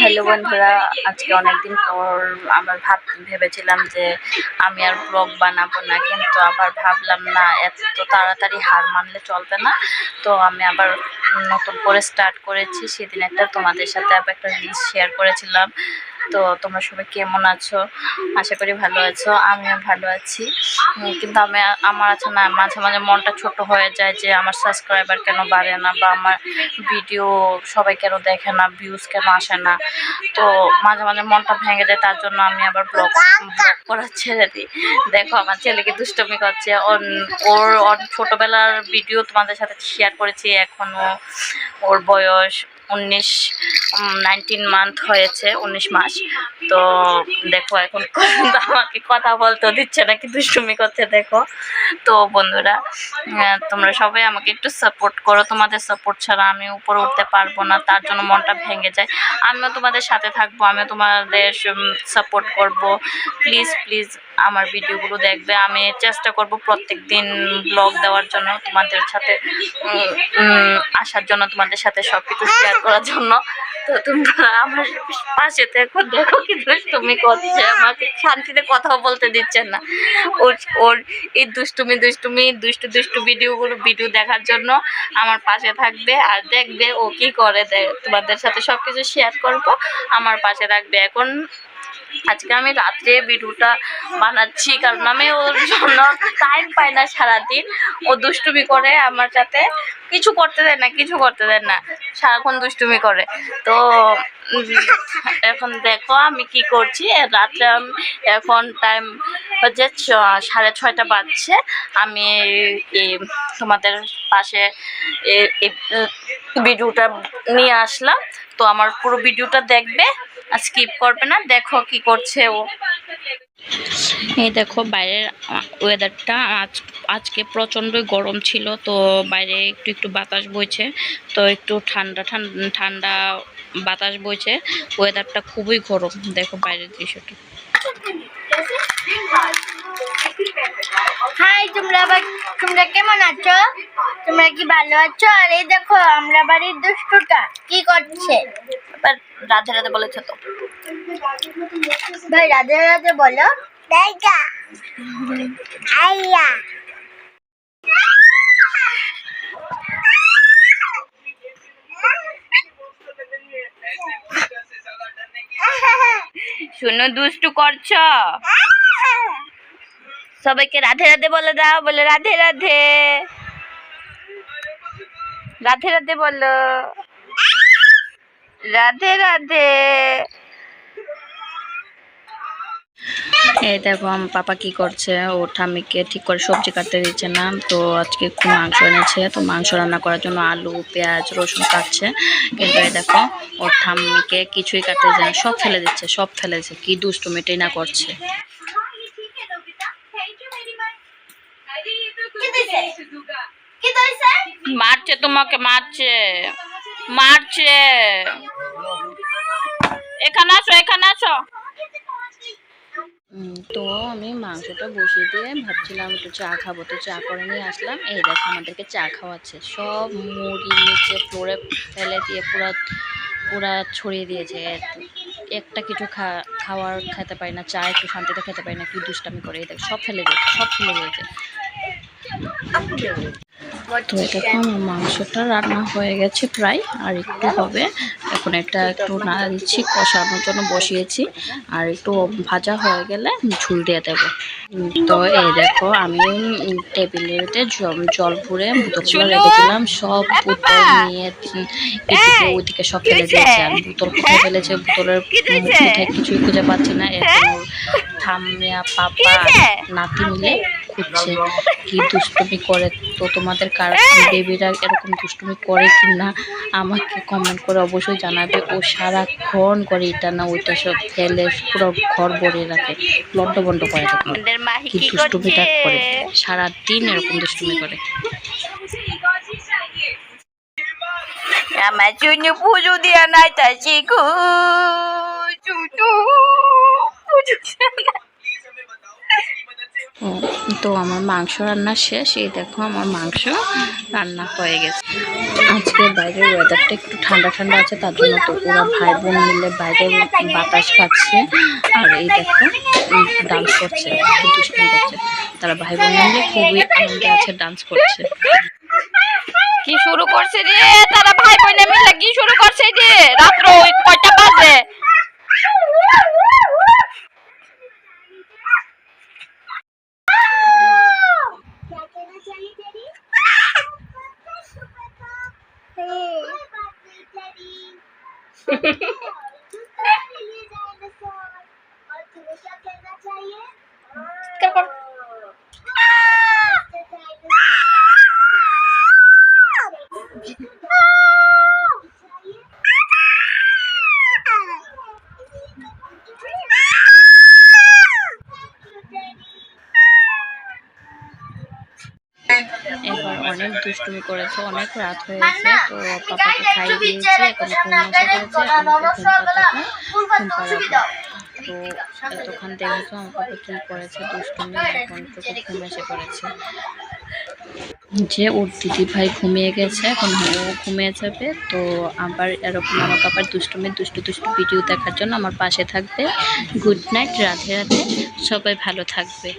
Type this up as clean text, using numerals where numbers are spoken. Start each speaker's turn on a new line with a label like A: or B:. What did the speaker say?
A: Hello বন্ধুরা, আজকে অনেকদিন পর আবার ভেবেছিলাম যে আমি আর ব্লগ বানাবো না, কিন্তু আবার ভাবলাম না, এত তাড়াতাড়ি হার মানলে চলবে না। তো আমি আবার নতুন করে স্টার্ট করেছি। সেদিন তোমাদের সাথে আবার একটা রিলস শেয়ার করেছিলাম। তো তোমরা সবাই কেমন আছো? আশা করি ভালো আছো, আমিও ভালো আছি। কিন্তু আমার আছে না, মাঝে মাঝে মনটা ছোট হয়ে যায় যে আমার সাবস্ক্রাইবার কেন বাড়ে না, বা আমার ভিডিও সবাই কেন দেখে না, ভিউজ কেন আসে না। তো মাঝে মাঝে মনটা ভেঙে যায়, তার জন্য আমি আবার ব্লগ করা ছেড়ে দিই। দেখো আমার ছেলেকে দুষ্টমি করছে। ওর ছোটবেলার ভিডিও তোমাদের সাথে শেয়ার করেছি। এখনও ওর বয়স 19 মান্থ হয়েছে, 19 মাস। তো দেখো এখন আমাকে কথা বলতেও দিচ্ছে না, কি দুষ্টুমি করছে দেখো। তো বন্ধুরা, তোমরা সবাই আমাকে একটু সাপোর্ট করো। তোমাদের সাপোর্ট ছাড়া আমি উপরে উঠতে পারবো না, তার জন্য মনটা ভেঙে যায়। আমিও তোমাদের সাথে থাকবো, আমিও তোমাদের সাপোর্ট করব। প্লিজ প্লিজ আমার ভিডিওগুলো দেখবে। আমি চেষ্টা করব প্রত্যেক দিন ব্লগ দেওয়ার জন্য, তোমাদের সাথে আসার জন্য, তোমাদের সাথে সব কিছু শেয়ার করার জন্য। তো তোমরা আমার পাশে দেখো, দেখো কি দুষ্টুমি করছে, আমাকে শান্তিতে কথাও বলতে দিচ্ছে না। ওর এই দুষ্টু ভিডিও দেখার জন্য আমার পাশে থাকবে আর দেখবে ও কি করে। তোমাদের সাথে সবকিছু শেয়ার করব, আমার পাশে থাকবে। এখন আজকে আমি রাত্রে ভিডিওটা বানাচ্ছি, কারণ আমি ওর জন্য টাইম পাই না সারাদিন। ও দুষ্টুমি করে আমার সাথে, কিছু করতে দেয় না, সারাক্ষণ দুষ্টুমি করে। তো এখন দেখো আমি কি করছি। রাত্রে এখন টাইম হচ্ছে 6:30 বাজছে। আমি তোমাদের পাশে ভিডিওটা নিয়ে আসলাম। তো আমার পুরো ভিডিওটা দেখবে, আর স্কিপ করবে না। দেখো কি করছে ও। এই দেখো বাইরের ওয়েদারটা, আজকে প্রচণ্ডই গরম ছিল। তো বাইরে একটু একটু বাতাস বইছে, তো একটু ঠান্ডা ঠান্ডা বাতাস বইছে। ওয়েদারটা খুবই গরম। দেখো বাইরের দৃশ্যটা।
B: হাই, তোমরা কেমন আছো? তোমরা কি ভালো আছো? আর এই দেখো আমরা বাড়ির দুষ্টুটা কি করছে।
A: এবার রাধে রাধে বলেছে তো
B: ভাই, রাধে রাধে বলো। আইয়া
A: শুনো, দুষ্টু করছো। সবাইকে রাধে রাধে বলে দাও, বলে রাধে রাধে, রাধে রাধে বলো, রাধে রাধে। এই দেখো আমার পাপা কি করছে, ওর ঠাম্মিকে ঠিক করে সবজি কাটতে দিচ্ছে না। তো আজকে একটু মাংস এনেছে, তো মাংস রান্না করার জন্য আলু পেঁয়াজ রসুন কাটছে। কিন্তু এই দেখো ওর ঠাম্মিকে কিছুই কাটতে যায় না, সব ফেলে দিচ্ছে। কি দুষ্টুমিটাই না করছে। মারছে তোমাকে, মারছে। এখানে আসো। তো আমি মাংসটা বসিয়ে দিয়ে ভাবছিলাম একটু চা খাবো, তো চা করে নিয়ে আসলাম। এই দেখো আমাদেরকে চা খাওয়াচ্ছে, সব মুড়ি নিচে ফ্লোরে ফেলে দিয়ে পুরা ছড়িয়ে দিয়েছে। একটা কিছু খেতে পারি না, চা একটু শান্তিতে খেতে পারি না, কি দুষ্টামি করে। এই দেখ সব ফেলে দিয়েছে। তো এটা আমার মাংসটা রান্না হয়ে গেছে প্রায়, আর একটু হবে। এখন এটা একটু নাড়া দিচ্ছি, কষানোর জন্য বসিয়েছি। আর একটু ভাজা হয়ে গেলে ঝুল দিয়ে দেবো। তো এই দেখো আমি টেবিলেতে জল ভরে বোতলগুলো রেখেছিলাম, সব বোতল নিয়ে এদিকে ওইদিকে সব ফেলে দিয়েছে। আর বোতল কোথায় ফেলেছে, বোতলের কোথায় কিছুই খুঁজে পাচ্ছি না। এখন ঠাম্মিয়া পাপা নাতি মিলে খুঁজছে কি দুষ্টুমি করে। তো তোমাদের কার বেবিরা এরকম দুষ্টুমি করে কি না আমাকে কমেন্ট করে অবশ্যই জানাবে। ও সারাক্ষণ করে এটা না ওইটা, সব ফেলে পুরো ঘর ভরিয়ে রাখে, লন্ডভন্ড করে থাকে। কি দুষ্টুমিটা করে, সারাদিন এরকম দুষ্টুমি করে। আমার জন্য পুজো দেওয়া নাই, তাই তো আমার মাংস রান্না শেষ। এই দেখো আমার মাংস রান্না হয়ে গেছে। আজকে বাইরের ওয়েদারটা একটু ঠান্ডা ঠান্ডা আছে, তার জন্য তো ওরা ভাই বোন মিলে বাইরে বাতাস খাচ্ছে। আর এই দেখো ডান্স করছে, খুব দুষ্টুমি করছে। তারা ভাই বোন মিলে খুবই আনন্দে আছে, ডান্স করছে। কি শুরু করছে রে তারা ভাই বোন মিলে, কি শুরু করছে রে রাত্র কয়টা বাজে? এবার অনেক দুষ্টুমি করেছে, অনেক রাত হয়েছে, তো পাপাকে খাইয়ে দিয়েছে, এখন ঘুম এসে পড়েছে। আমাকে ঘুম পাড়াবো। তো এতক্ষণ দেখেছো আমার পাপা কি করেছে দুষ্টুমি, এখন তো ঘুম এসে পড়েছে। যে ওর দিদি ভাই ঘুমিয়ে গেছে, এখন ও ঘুমিয়ে যাবে। তো আবার এরকম আমার পাপার দুষ্টু ভিডিও দেখার জন্য আমার পাশে থাকবে। গুড নাইট, রাধে রাধে, সবাই ভালো থাকবে।